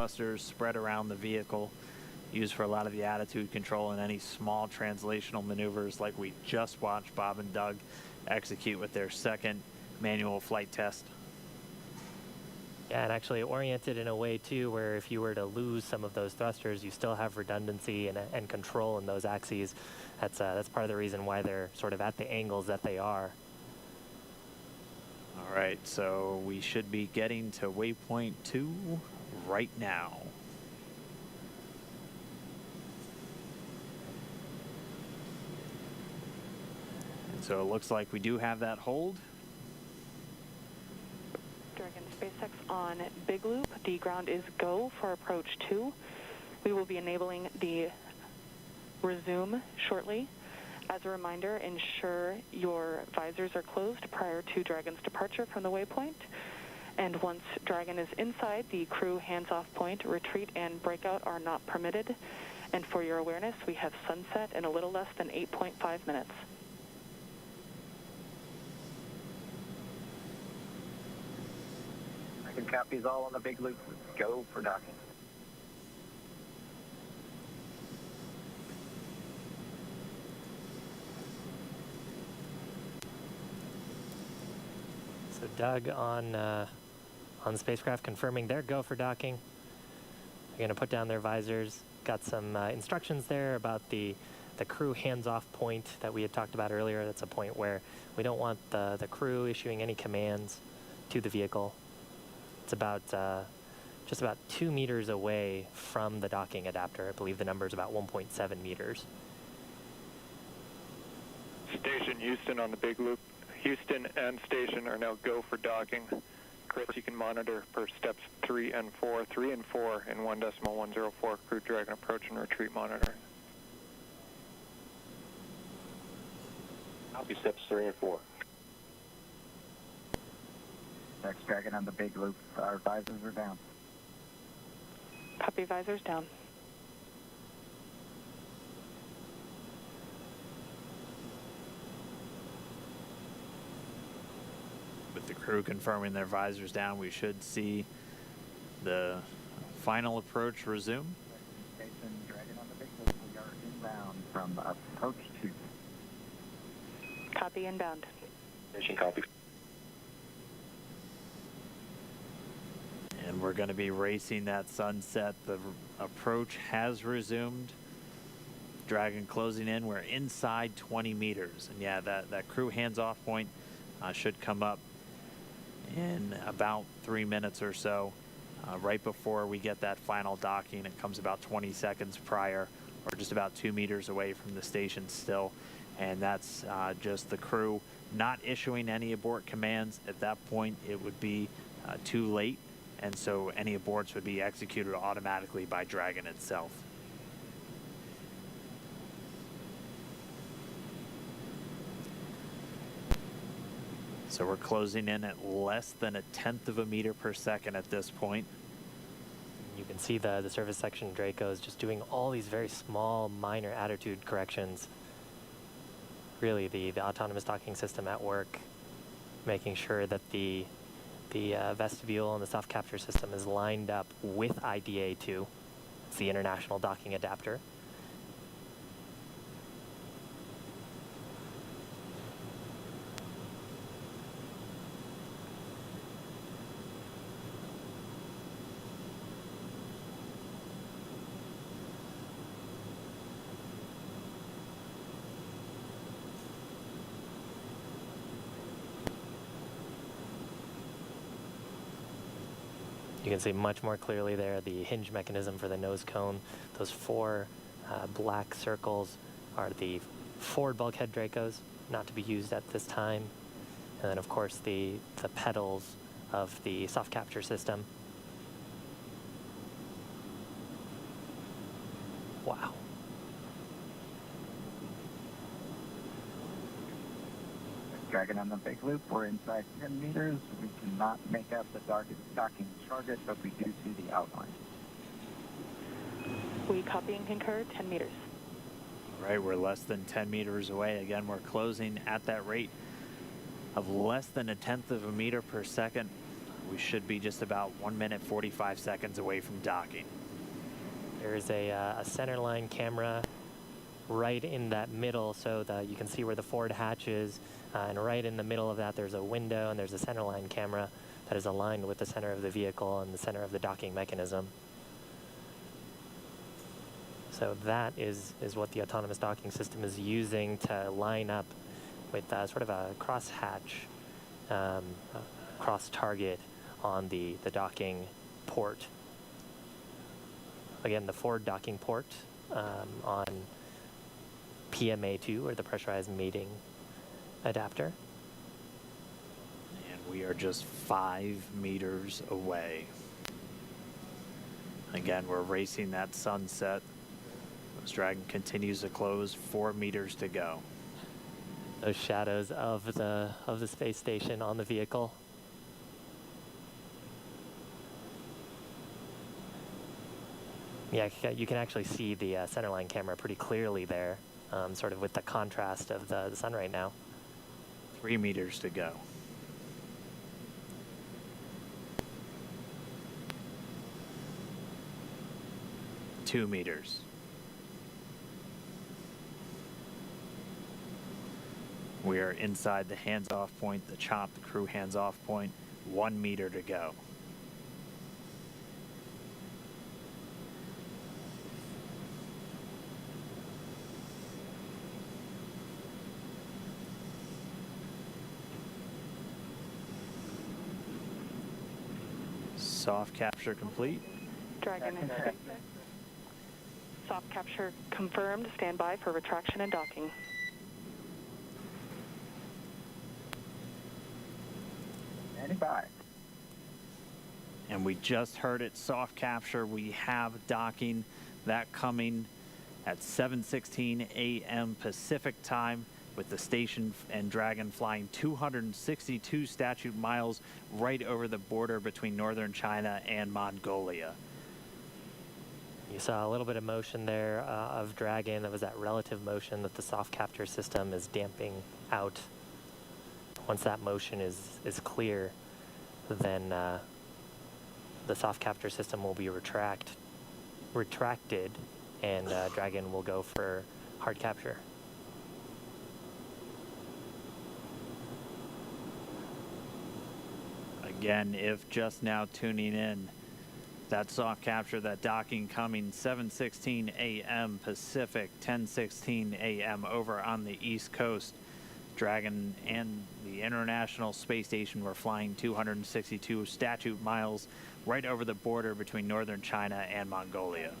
thrusters spread around the vehicle, used for a lot of the attitude control and any small translational maneuvers like we just watched Bob and Doug execute with their second manual flight test. Yeah, and actually oriented in a way too where if you were to lose some of those thrusters, you still have redundancy and control in those axes. That's part of the reason why they're sort of at the angles that they are. All right, so we should be getting to waypoint 2 right now. And so it looks like we do have that hold. Dragon SpaceX on Big Loop. The ground is go for approach 2. We will be enabling the resume shortly. As a reminder, ensure your visors are closed prior to Dragon's departure from the waypoint. And once Dragon is inside, the crew hands-off point, retreat, and breakout are not permitted. And for your awareness, we have sunset in a little less than 8.5 minutes. Dragon copies all on the Big Loop. Go for docking. So Doug on the spacecraft confirming their go for docking. They're going to put down their visors. Got some instructions there about the crew hands-off point that we had talked about earlier. That's a point where we don't want the crew issuing any commands to the vehicle. It's about just about 2 meters away from the docking adapter. I believe the number is about 1.7 meters. Station Houston on the Big Loop. Houston and station are now go for docking. Chris, you can monitor for steps 3 and 4. 3 and 4 in 1.104 crew Dragon approach and retreat monitoring. Copy steps 3 and 4. Next Dragon on the Big Loop. Our visors are down. Copy, visors down. With the crew confirming their visors down, we should see the final approach resume. Station Dragon on the Big Loop. We are inbound from approach 2. Copy, inbound. Station copy. And we're going to be racing that sunset. The approach has resumed. Dragon closing in. We're inside 20 meters. And yeah, that crew hands-off point should come up in about 3 minutes or so, right before we get that final docking. It comes about 20 seconds prior, or just about 2 meters away from the station still. And that's just the crew not issuing any abort commands. At that point, it would be too late. And so any aborts would be executed automatically by Dragon itself. So we're closing in at less than 1/10 of a meter per second at this point. You can see the service section Dracos just doing all these very small, minor attitude corrections. Really, the autonomous docking system at work, making sure that the vestibule and the soft capture system is lined up with IDA2. It's the International Docking Adapter. You can see much more clearly there the hinge mechanism for the nose cone. Those 4 black circles are the forward bulkhead Dracos, not to be used at this time. And then of course the pedals of the soft capture system. Wow. Dragon on the Big Loop. We're inside 10 meters. We cannot make out the docking target, but we do see the outline. We copy and concur, 10 meters. All right, we're less than 10 meters away. Again, we're closing at that rate of less than 1/10 of a meter per second. We should be just about 1 minute 45 seconds away from docking. There's a center line camera right in that middle, so that you can see where the forward hatch is, and right in the middle of that there's a window, and there's a center line camera that is aligned with the center of the vehicle and the center of the docking mechanism. So that is what the autonomous docking system is using to line up with sort of a cross-hatch, cross-target on the docking port. Again, the forward docking port on PMA2, or the pressurized mating adapter. And we are just 5 meters away. Again, we're racing that sunset. This Dragon continues to close, 4 meters to go. Those shadows of the space station on the vehicle. Yeah, you can actually see the centerline camera pretty clearly there, sort of with the contrast of the sun right now. 3 meters to go. Two meters. We are inside the hands-off point, the chop, the crew hands-off point. 1 meter to go. Soft capture complete. Dragon and SpaceX. Soft capture confirmed. Stand by for retraction and docking. Bye. And we just heard it, soft capture. We have docking, that coming at 7:16 a.m. Pacific time, with the station and Dragon flying 262 statute miles right over the border between northern China and Mongolia. You saw a little bit of motion there of Dragon. That was that relative motion that the soft capture system is damping out. Once that motion is clear, then the soft capture system will be retracted, and Dragon will go for hard capture. Again, if just now tuning in, that soft capture, that docking coming 7:16 a.m. Pacific, 10:16 a.m. over on the East Coast. Dragon and the International Space Station were flying 262 statute miles right over the border between northern China and Mongolia.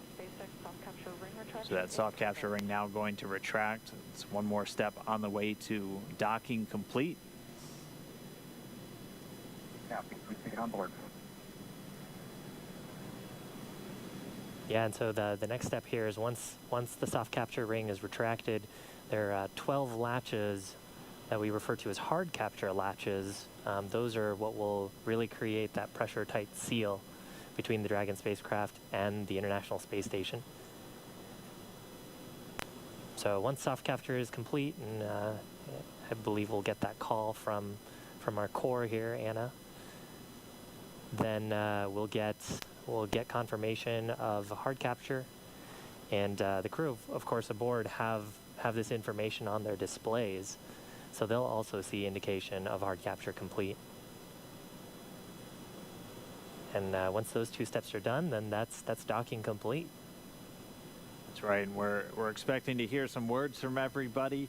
So that soft capture ring now going to retract. It's one more step on the way to docking complete. Copy. We take it on board. Yeah, and so the next step here is once the soft capture ring is retracted, there are 12 latches that we refer to as hard capture latches. Those are what will really create that pressure tight seal between the Dragon spacecraft and the International Space Station. So once soft capture is complete, and I believe we'll get that call from our core here, Anna, then we'll get confirmation of hard capture, and the crew, of course, aboard have this information on their displays, so they'll also see indication of hard capture complete. And once those two steps are done, then that's docking complete. That's right, and we're expecting to hear some words from everybody.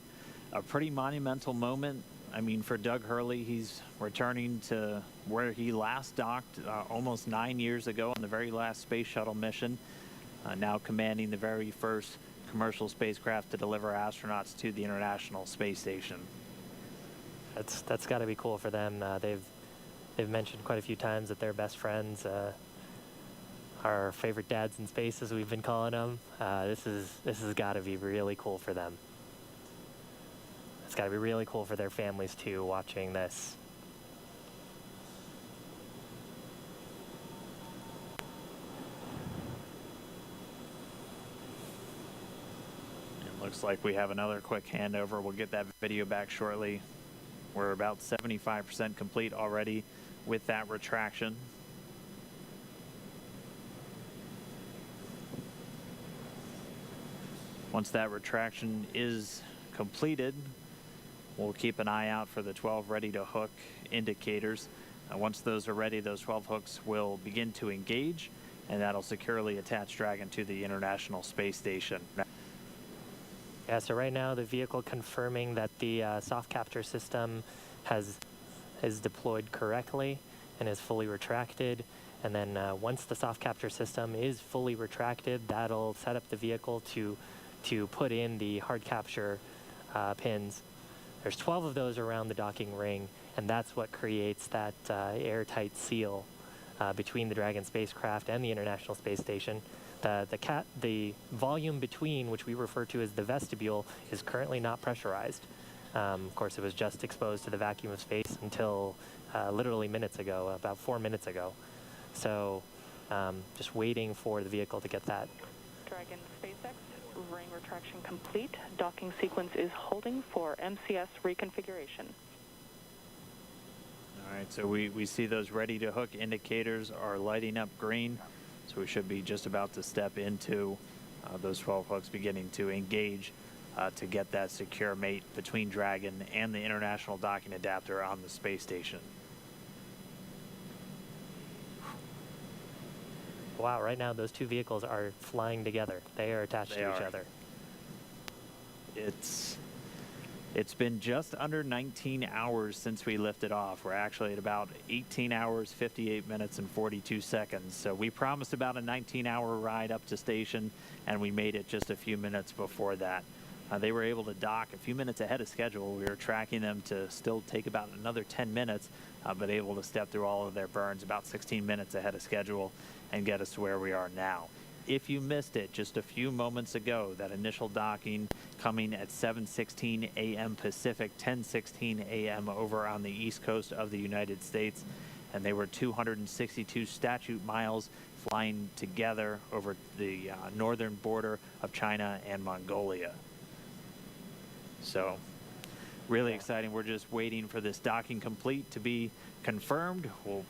A pretty monumental moment. I mean, for Doug Hurley, he's returning to where he last docked almost 9 years ago on the very last space shuttle mission, now commanding the very first commercial spacecraft to deliver astronauts to the International Space Station. That's got to be cool for them. They've mentioned quite a few times that they're best friends. Our favorite dads in space, as we've been calling them. This has got to be really cool for them. It's got to be really cool for their families too, watching this. It looks like we have another quick handover. We'll get that video back shortly. We're about 75% complete already with that retraction. Once that retraction is completed, we'll keep an eye out for the 12 ready to hook indicators. Once those are ready, those 12 hooks will begin to engage, and that'll securely attach Dragon to the International Space Station. Yeah, so right now the vehicle confirming that the soft capture system is deployed correctly and is fully retracted. And then once the soft capture system is fully retracted, that'll set up the vehicle to put in the hard capture pins. There's 12 of those around the docking ring, and that's what creates that airtight seal between the Dragon spacecraft and the International Space Station. The volume between, which we refer to as the vestibule, is currently not pressurized. Of course, it was just exposed to the vacuum of space until literally minutes ago, about 4 minutes ago. So just waiting for the vehicle to get that. Dragon SpaceX, ring retraction complete. Docking sequence is holding for MCS reconfiguration. All right, so we see those ready to hook indicators are lighting up green. So we should be just about to step into those 12 hooks beginning to engage to get that secure mate between Dragon and the International Docking Adapter on the space station. Wow, right now those two vehicles are flying together. They are attached to each other. It's been just under 19 hours since we lifted off. We're actually at about 18 hours, 58 minutes, and 42 seconds. So we promised about a 19-hour ride up to station, and we made it just a few minutes before that. They were able to dock a few minutes ahead of schedule. We were tracking them to still take about another 10 minutes, but able to step through all of their burns about 16 minutes ahead of schedule and get us to where we are now. If you missed it just a few moments ago, that initial docking coming at 7:16 a.m. Pacific, 10:16 a.m. over on the east coast of the United States, and they were 262 statute miles flying together over the northern border of China and Mongolia. So really exciting. We're just waiting for this docking complete to be confirmed. We'll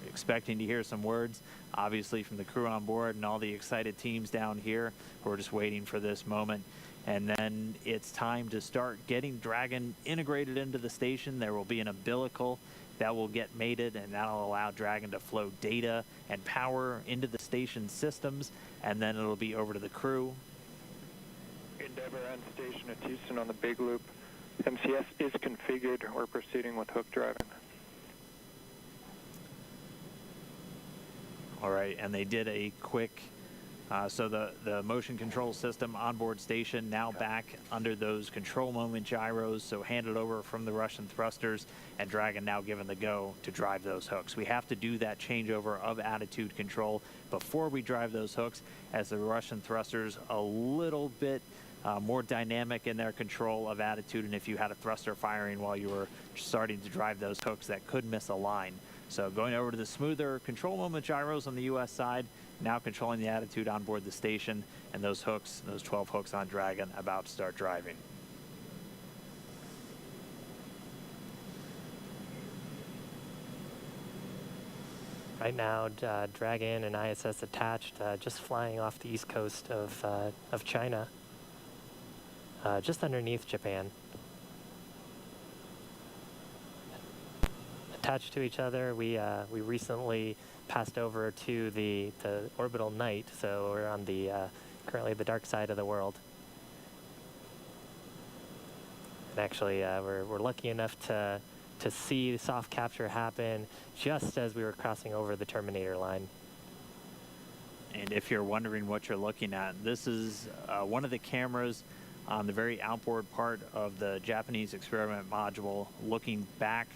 expecting to hear some words, obviously, from the crew on board and all the excited teams down here. We're just waiting for this moment. And then it's time to start getting Dragon integrated into the station. There will be an umbilical that will get mated, and that'll allow Dragon to flow data and power into the station systems, and then it'll be over to the crew. Endeavour and station at Houston on the Big Loop. MCS is configured. We're proceeding with hook driving. All right, and they did a quick, so the motion control system onboard station now back under those control moment gyros, so handed over from the Russian thrusters, and Dragon now given the go to drive those hooks. We have to do that changeover of attitude control before we drive those hooks, as the Russian thrusters a little bit more dynamic in their control of attitude, and if you had a thruster firing while you were starting to drive those hooks, that could miss a line. So going over to the smoother control moment gyros on the U.S. side, now controlling the attitude on board the station, and those hooks, those 12 hooks on Dragon, about to start driving. Right now, Dragon and ISS attached, just flying off the east coast of China, just underneath Japan. Attached to each other, we recently passed over to the orbital night, so we're on the currently the dark side of the world. And actually, we're lucky enough to see the soft capture happen just as we were crossing over the Terminator line. And if you're wondering what you're looking at, this is one of the cameras on the very outboard part of the Japanese experiment module, looking back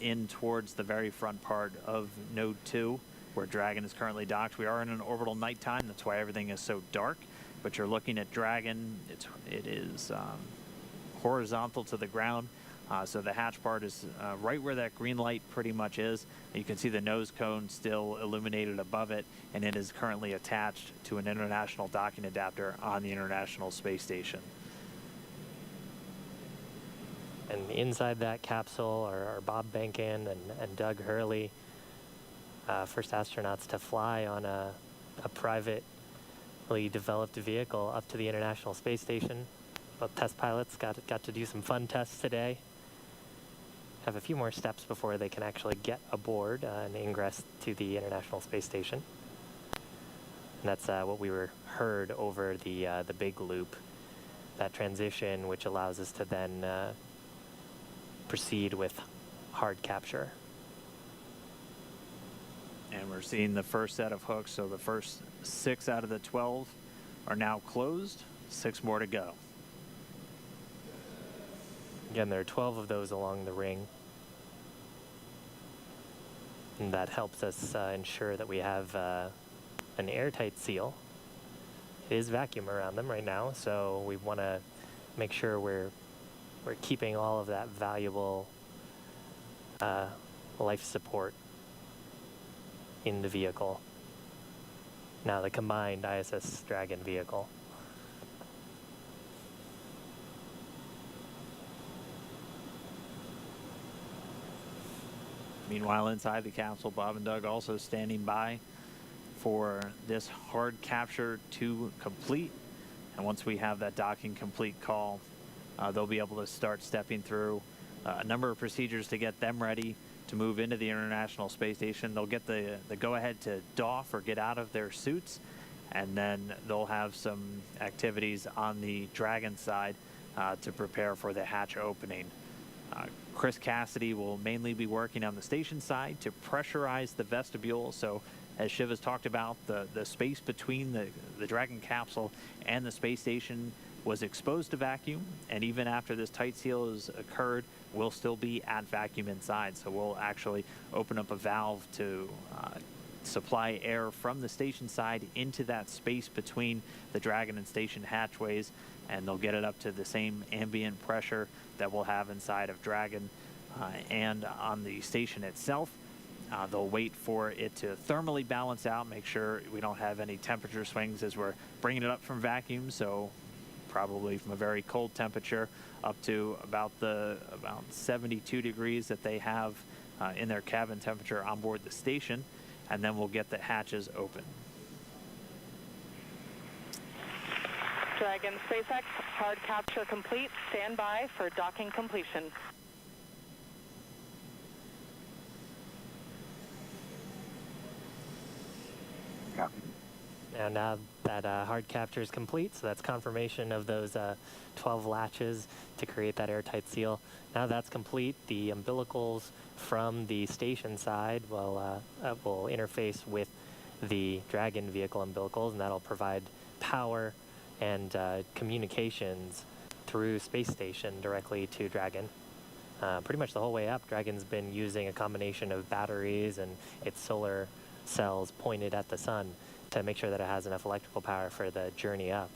in towards the very front part of Node 2, where Dragon is currently docked. We are in an orbital nighttime, that's why everything is so dark, but you're looking at Dragon. It is horizontal to the ground, so the hatch part is right where that green light pretty much is. You can see the nose cone still illuminated above it, and it is currently attached to an international docking adapter on the International Space Station. And inside that capsule are Bob Behnken and Doug Hurley, first astronauts to fly on a privately developed vehicle up to the International Space Station. Both test pilots got to do some fun tests today. Have a few more steps before they can actually get aboard and ingress to the International Space Station. And that's what we heard over the big loop, that transition, which allows us to then proceed with hard capture. And we're seeing the first set of hooks, so the first 6 out of the 12 are now closed, 6 more to go. Again, there are 12 of those along the ring. And that helps us ensure that we have an airtight seal. It is vacuum around them right now, so we want to make sure we're keeping all of that valuable life support in the vehicle. Now the combined ISS Dragon vehicle. Meanwhile, inside the capsule, Bob and Doug also standing by for this hard capture to complete. And once we have that docking complete call, they'll be able to start stepping through a number of procedures to get them ready to move into the International Space Station. They'll get the go-ahead to doff or get out of their suits, and then they'll have some activities on the Dragon side to prepare for the hatch opening. Chris Cassidy will mainly be working on the station side to pressurize the vestibule. So as Shiv has talked about, the space between the Dragon capsule and the space station was exposed to vacuum, and even after this tight seal has occurred, we'll still be at vacuum inside. So we'll actually open up a valve to supply air from the station side into that space between the Dragon and station hatchways, and they'll get it up to the same ambient pressure that we'll have inside of Dragon and on the station itself. They'll wait for it to thermally balance out, make sure we don't have any temperature swings as we're bringing it up from vacuum, so probably from a very cold temperature up to about 72 degrees that they have in their cabin temperature on board the station, and then we'll get the hatches open. Dragon SpaceX, hard capture complete. Stand by for docking completion. Copy. And now that hard capture is complete, so that's confirmation of those 12 latches to create that airtight seal. Now that's complete, the umbilicals from the station side will interface with the Dragon vehicle umbilicals, and that'll provide power and communications through space station directly to Dragon. Pretty much the whole way up, Dragon's been using a combination of batteries and its solar cells pointed at the sun to make sure that it has enough electrical power for the journey up.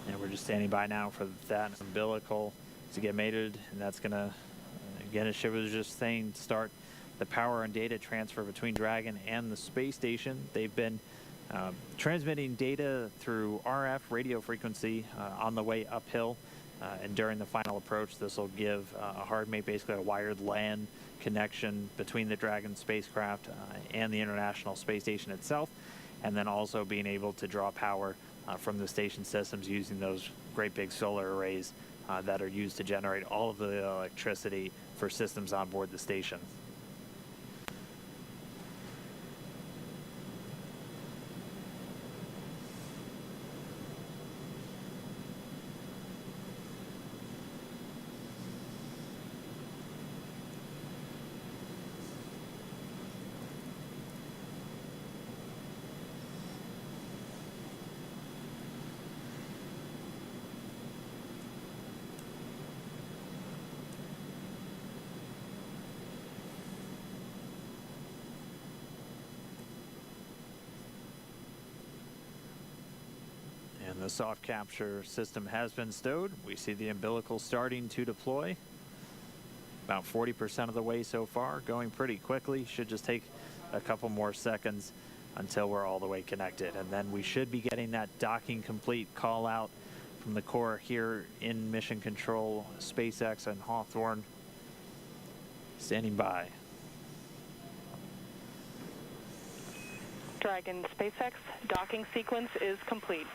And we're just standing by now for that umbilical to get mated, and that's going to, again, as Shiv was just saying, start the power and data transfer between Dragon and the space station. They've been transmitting data through RF radio frequency on the way uphill, and during the final approach, this will give a hard mate, basically a wired LAN connection between the Dragon spacecraft and the International Space Station itself, and then also being able to draw power from the station systems using those great big solar arrays that are used to generate all of the electricity for systems on board the station. And the soft capture system has been stowed. We see the umbilical starting to deploy. About 40% of the way so far, going pretty quickly. Should just take a couple more seconds until we're all the way connected. And then we should be getting that docking complete call out from the core here in Mission Control, SpaceX and Hawthorne. Standing by. Dragon SpaceX docking sequence is complete.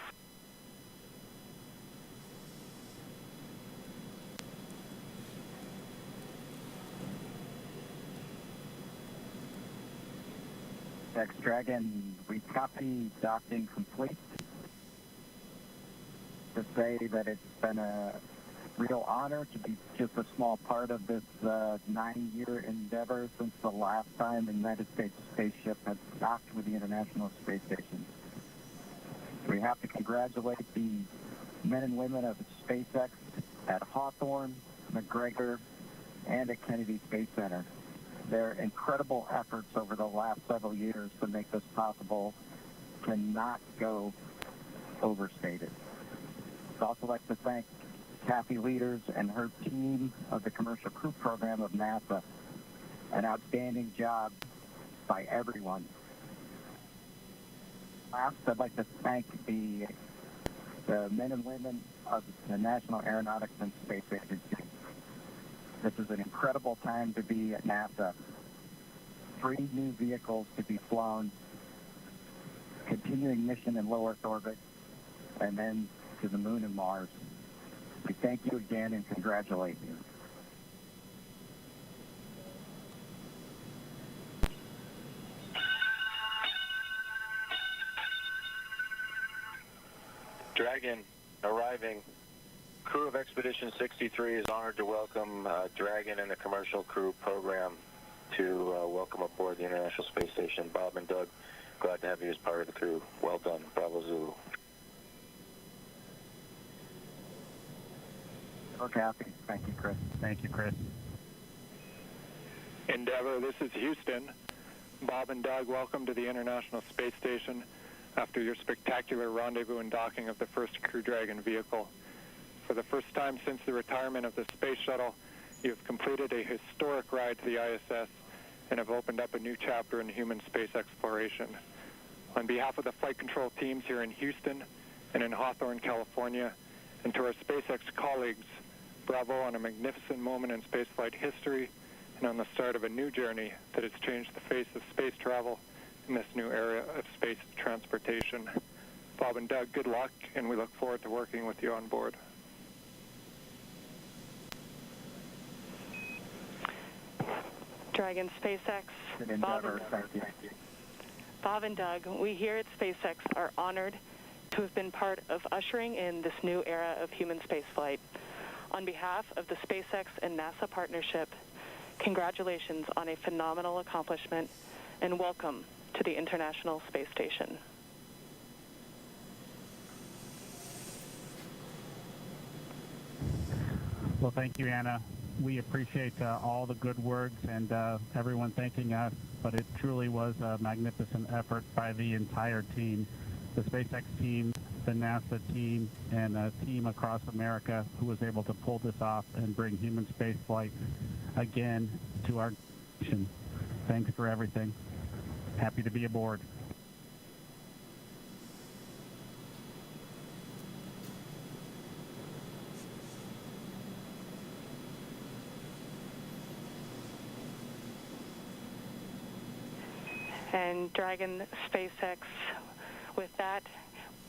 Dragon, we copy docking complete. To say that it's been a real honor to be just a small part of this 9-year endeavor since the last time the United States spaceship had docked with the International Space Station. We have to congratulate the men and women of SpaceX at Hawthorne, McGregor, and at Kennedy Space Center. Their incredible efforts over the last several years to make this possible cannot go overstated. I'd also like to thank Kathy Leaders and her team of the Commercial Crew Program of NASA. An outstanding job by everyone. Last, I'd like to thank the men and women of the National Aeronautics and Space Agency. This is an incredible time to be at NASA. 3 new vehicles to be flown, continuing mission in low Earth orbit, and then to the moon and Mars. We thank you again and congratulate you. Dragon arriving. Crew of Expedition 63 is honored to welcome Dragon and the Commercial Crew Program to welcome aboard the International Space Station. Bob and Doug, glad to have you as part of the crew. Well done. Bravo Zulu. We're happy. Thank you, Chris. Thank you, Chris. Endeavour, this is Houston. Bob and Doug, welcome to the International Space Station after your spectacular rendezvous and docking of the first Crew Dragon vehicle. For the first time since the retirement of the Space Shuttle, you have completed a historic ride to the ISS and have opened up a new chapter in human space exploration. On behalf of the flight control teams here in Houston and in Hawthorne, California, and to our SpaceX colleagues, bravo on a magnificent moment in spaceflight history and on the start of a new journey that has changed the face of space travel in this new era of space transportation. Bob and Doug, good luck, and we look forward to working with you on board. Dragon SpaceX, Bob and Doug, we here at SpaceX are honored to have been part of ushering in this new era of human spaceflight. On behalf of the SpaceX and NASA partnership, congratulations on a phenomenal accomplishment and welcome to the International Space Station. Well, thank you, Anna. We appreciate all the good words and everyone thanking us, but it truly was a magnificent effort by the entire team, the SpaceX team, the NASA team, and a team across America who was able to pull this off and bring human spaceflight again to our nation. Thanks for everything. Happy to be aboard. And Dragon SpaceX, with that,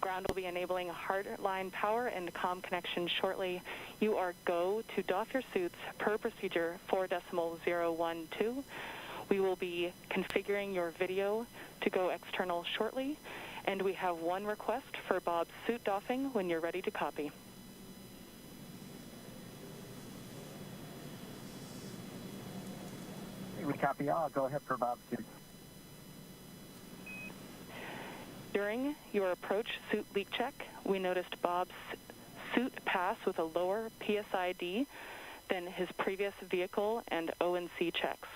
ground will be enabling hardline power and comm connection shortly. You are go to doff your suits per procedure 4.012. We will be configuring your video to go external shortly, and we have one request for Bob's suit doffing when you're ready to copy. We copy all. Go ahead for Bob's suit. During your approach suit leak check, we noticed Bob's suit pass with a lower PSID than his previous vehicle and O&C checks.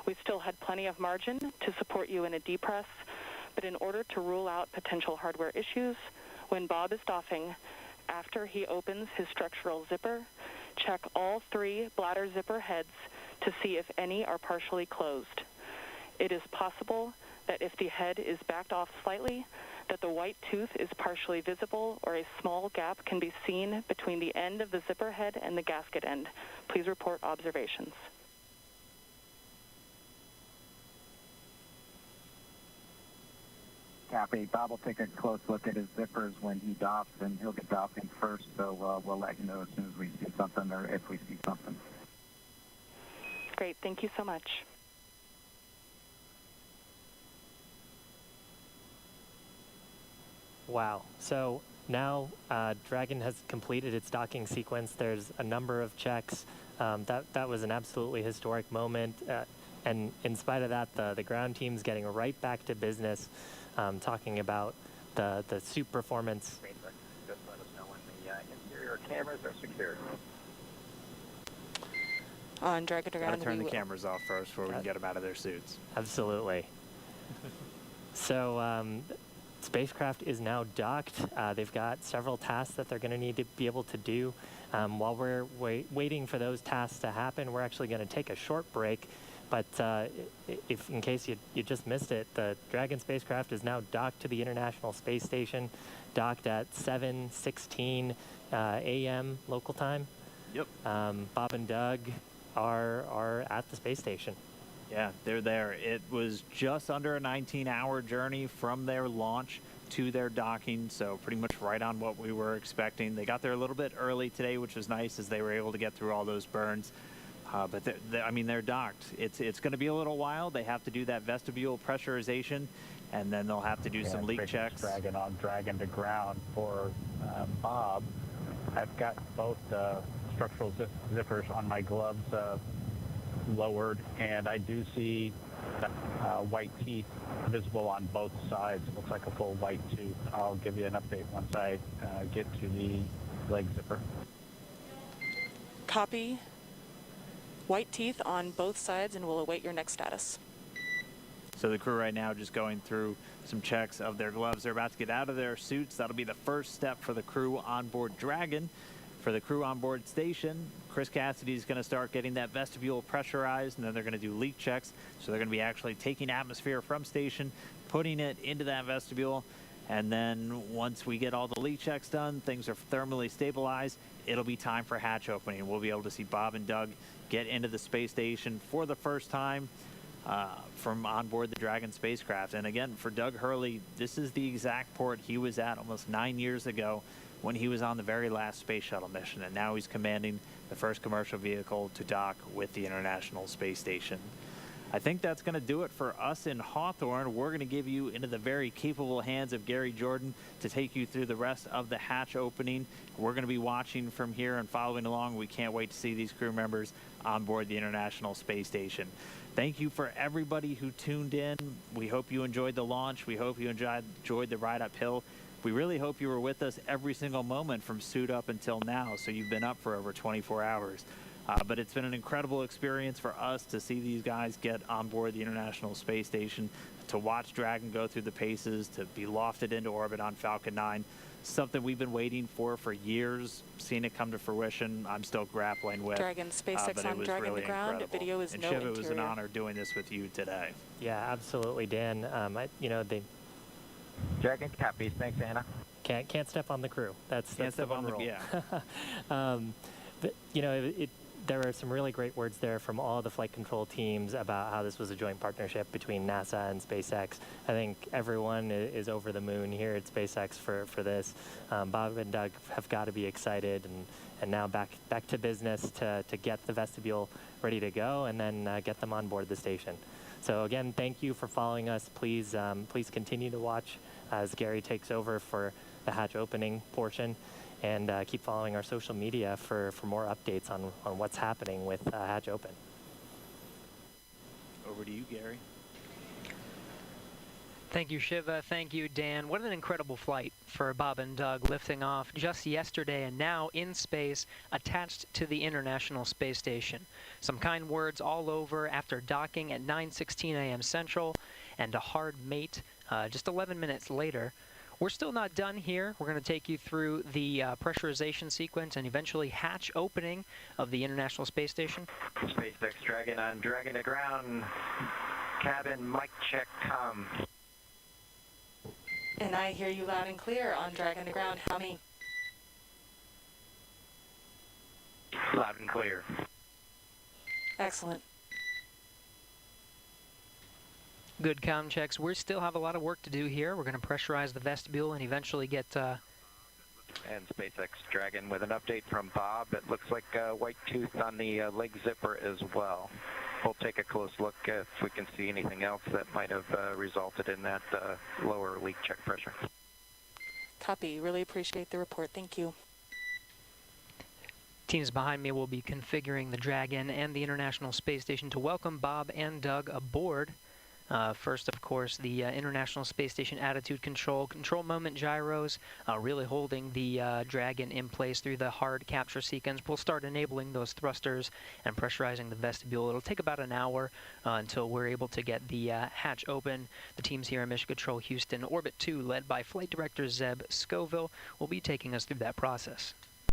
We still had plenty of margin to support you in a depress, but in order to rule out potential hardware issues, When Bob is doffing, after he opens his structural zipper, check all 3 bladder zipper heads to see if any are partially closed. It is possible that if the head is backed off slightly, that the white tooth is partially visible or a small gap can be seen between the end of the zipper head and the gasket end. Please report observations. Copy. Bob will take a close look at his zippers when he doffs, and he'll get doffing first, so we'll let you know as soon as we see something or if we see something. Great. Thank you so much. Wow. So now Dragon has completed its docking sequence. There's a number of checks. That was an absolutely historic moment. And in spite of that, the ground team's getting right back to business, talking about the suit performance. Just let us know when the interior cameras are secured. On Dragon to Gotta ground, turn the cameras off first before we can get them out of their suits. Absolutely. So spacecraft is now docked. They've got several tasks that they're going to need to be able to do. While we're waiting for those tasks to happen, we're actually going to take a short break. But if, in case you just missed it, the Dragon spacecraft is now docked to the International Space Station, docked at 7:16 a.m. local time. Yep. Bob and Doug are at the space station. Yeah, they're there. It was just under a 19-hour journey from their launch to their docking, so pretty much right on what we were expecting. They got there a little bit early today, which was nice, as they were able to get through all those burns. But they're docked. It's going to be a little while. They have to do that vestibule pressurization, and then they'll have to do some leak checks. Dragon on Dragon to ground for Bob. I've got both structural zippers on my gloves lowered, and I do see white teeth visible on both sides. It looks like a full white tooth. I'll give you an update once I get to the leg zipper. Copy. White teeth on both sides, and we'll await your next status. So the crew right now just going through some checks of their gloves. They're about to get out of their suits. That'll be the first step for the crew on board Dragon. For the crew on board station, Chris Cassidy is going to start getting that vestibule pressurized, and then they're going to do leak checks. So they're going to be actually taking atmosphere from station, putting it into that vestibule, and then once we get all the leak checks done, things are thermally stabilized, it'll be time for hatch opening. We'll be able to see Bob and Doug get into the space station for the first time from on board the Dragon spacecraft. And again, for Doug Hurley, this is the exact port he was at almost 9 years ago when he was on the very last space shuttle mission, and now he's commanding the first commercial vehicle to dock with the International Space Station. I think that's going to do it for us in Hawthorne. We're going to give you into the very capable hands of Gary Jordan to take you through the rest of the hatch opening. We're going to be watching from here and following along. We can't wait to see these crew members on board the International Space Station. Thank you for everybody who tuned in. We hope you enjoyed the launch. We hope you enjoyed the ride uphill. We really hope you were with us every single moment from suit up until now, so you've been up for over 24 hours. But it's been an incredible experience for us to see these guys get on board the International Space Station, to watch Dragon go through the paces, to be lofted into orbit on Falcon 9. Something we've been waiting for years, seeing it come to fruition. I'm still grappling with. Dragon, SpaceX on Dragon really to ground. Incredible. Video is and no Shiv, interior. it was an honor doing this with you today. Yeah, absolutely, Dan. They Dragon copies. Thanks, Anna. can't step on the crew. That's the one rule. Yeah. There were some really great words there from all the flight control teams about how this was a joint partnership between NASA and SpaceX. I think everyone is over the moon here at SpaceX for this. Bob and Doug have got to be excited, and now back to business to get the vestibule ready to go, and then get them on board the station. So again, thank you for following us. Please continue to watch as Gary takes over for the hatch opening portion. And keep following our social media for more updates on what's happening with Hatch Open. Over to you, Gary. Thank you, Shiva. Thank you, Dan. What an incredible flight for Bob and Doug, lifting off just yesterday and now in space, attached to the International Space Station. Some kind words all over after docking at 9:16 a.m. Central, and a hard mate just 11 minutes later. We're still not done here. We're going to take you through the pressurization sequence and eventually hatch opening of the International Space Station. SpaceX Dragon on Dragon to ground. Cabin, mic check, And I hear you loud and clear on Dragon to ground. How many? Loud and clear. Excellent. Good comm checks. We still have a lot of work to do here. We're going to pressurize the vestibule and eventually get... And SpaceX Dragon with an update from Bob. It looks like white tooth on the leg zipper as well. We'll take a close look if we can see anything else that might have resulted in that lower leak check pressure. Copy. Really appreciate the report. Thank you. Teams behind me will be configuring the Dragon and the International Space Station to welcome Bob and Doug aboard. First, of course, the International Space Station attitude control moment gyros, really holding the Dragon in place through the hard capture sequence. We'll start enabling those thrusters and pressurizing the vestibule. It'll take about an hour until we're able to get the hatch open. The teams here in Mission Control Houston Orbit 2, led by Flight Director Zeb Scoville, will be taking us through that process.